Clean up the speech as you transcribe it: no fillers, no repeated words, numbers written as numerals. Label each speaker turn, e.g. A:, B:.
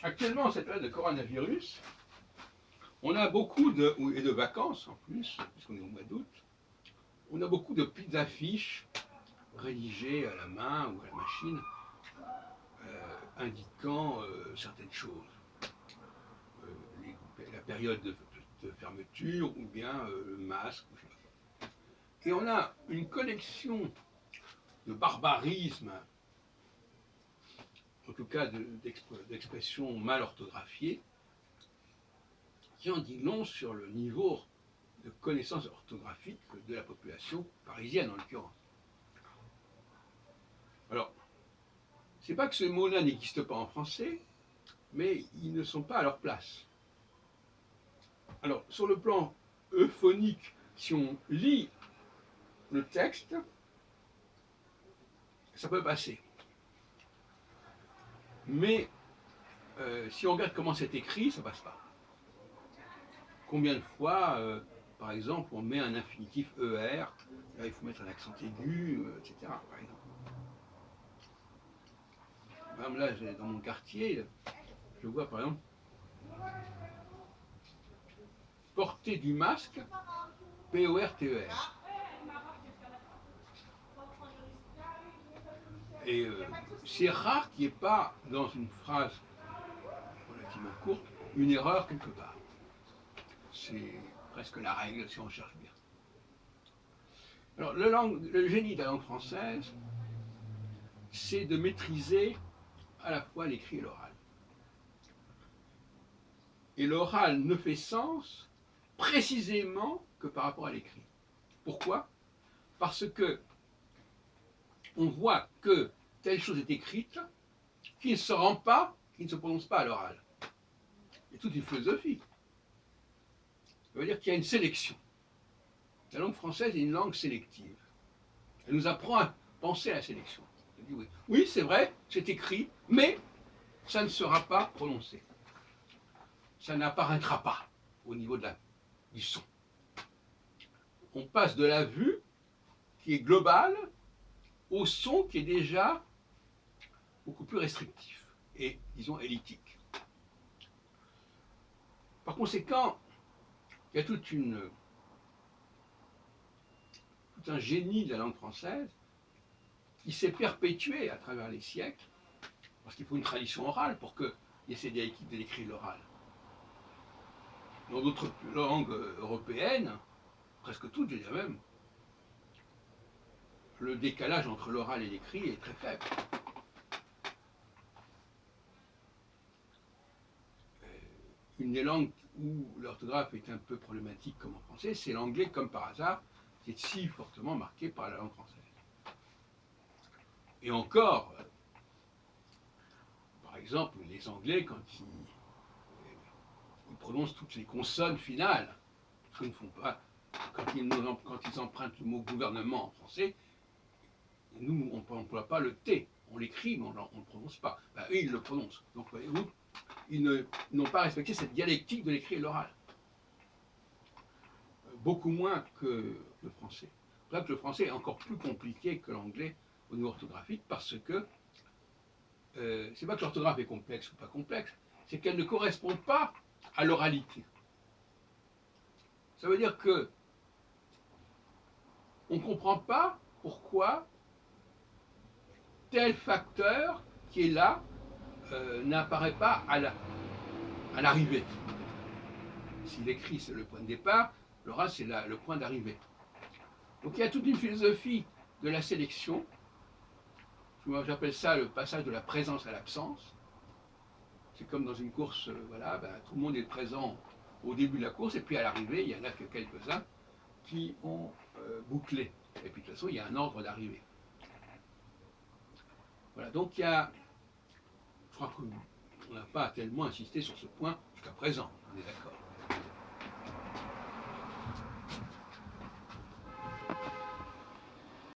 A: Actuellement, cette période de coronavirus, on a beaucoup et de vacances en plus, puisqu'on est au mois d'août, on a beaucoup de petites affiches rédigées à la main ou à la machine indiquant certaines choses. La période de fermeture ou bien le masque. Et on a une collection de barbarisme, en tout cas d'expressions mal orthographiées, qui en dit long sur le niveau de connaissance orthographique de la population parisienne en l'occurrence. Alors, c'est pas que ces mots-là n'existent pas en français, mais ils ne sont pas à leur place. Alors, sur le plan euphonique, si on lit le texte, ça peut passer. Mais si on regarde comment c'est écrit, ça passe pas. Combien de fois, par exemple, on met un infinitif ER, là il faut mettre un accent aigu, etc. Par exemple. Par exemple, là, dans mon quartier, je vois par exemple porter du masque, PORTER. Et c'est rare qu'il n'y ait pas, dans une phrase relativement courte, une erreur quelque part. C'est presque la règle si on cherche bien. Alors, le génie de la langue française, c'est de maîtriser à la fois l'écrit et l'oral. Et l'oral ne fait sens précisément que par rapport à l'écrit. Pourquoi? Parce que on voit que telle chose est écrite, qui ne se rend pas, qui ne se prononce pas à l'oral. Il y a toute une philosophie. Ça veut dire qu'il y a une sélection. La langue française est une langue sélective. Elle nous apprend à penser à la sélection. Elle dit oui, oui c'est vrai, c'est écrit, mais ça ne sera pas prononcé. Ça n'apparaîtra pas au niveau du son. On passe de la vue, qui est globale, au son qui est déjà beaucoup plus restrictif et, disons, élitique. Par conséquent, il y a tout un génie de la langue française qui s'est perpétué à travers les siècles, parce qu'il faut une tradition orale pour qu'il y ait ces dialectiques de l'écrit et de l'oral. Dans d'autres langues européennes, presque toutes, je dirais même, le décalage entre l'oral et l'écrit est très faible. Une des langues où l'orthographe est un peu problématique comme en français, c'est l'anglais, comme par hasard, qui est si fortement marqué par la langue française. Et encore, par exemple, les Anglais, quand ils prononcent toutes les consonnes finales, ce qu'ils ne font pas, quand ils empruntent le mot gouvernement en français, nous, on n'emploie pas le T. On l'écrit, mais on ne le prononce pas. Ben, eux, ils le prononcent. Donc, voyez-vous, ils n'ont pas respecté cette dialectique de l'écrit et de l'oral. Beaucoup moins que le français. C'est pour ça que le français est encore plus compliqué que l'anglais au niveau orthographique, parce que c'est pas que l'orthographe est complexe ou pas complexe, c'est qu'elle ne correspond pas à l'oralité. Ça veut dire que on ne comprend pas pourquoi tel facteur qui est là n'apparaît pas à l'arrivée. Si l'écrit c'est le point de départ, l'oral c'est le point d'arrivée. Donc il y a toute une philosophie de la sélection. Moi j'appelle ça le passage de la présence à l'absence. C'est comme dans une course, voilà, tout le monde est présent au début de la course, et puis à l'arrivée, il y en a que quelques-uns qui ont bouclé. Et puis de toute façon, il y a un ordre d'arrivée. Voilà, donc il y a, je crois qu'on n'a pas tellement insisté sur ce point jusqu'à présent, on est d'accord.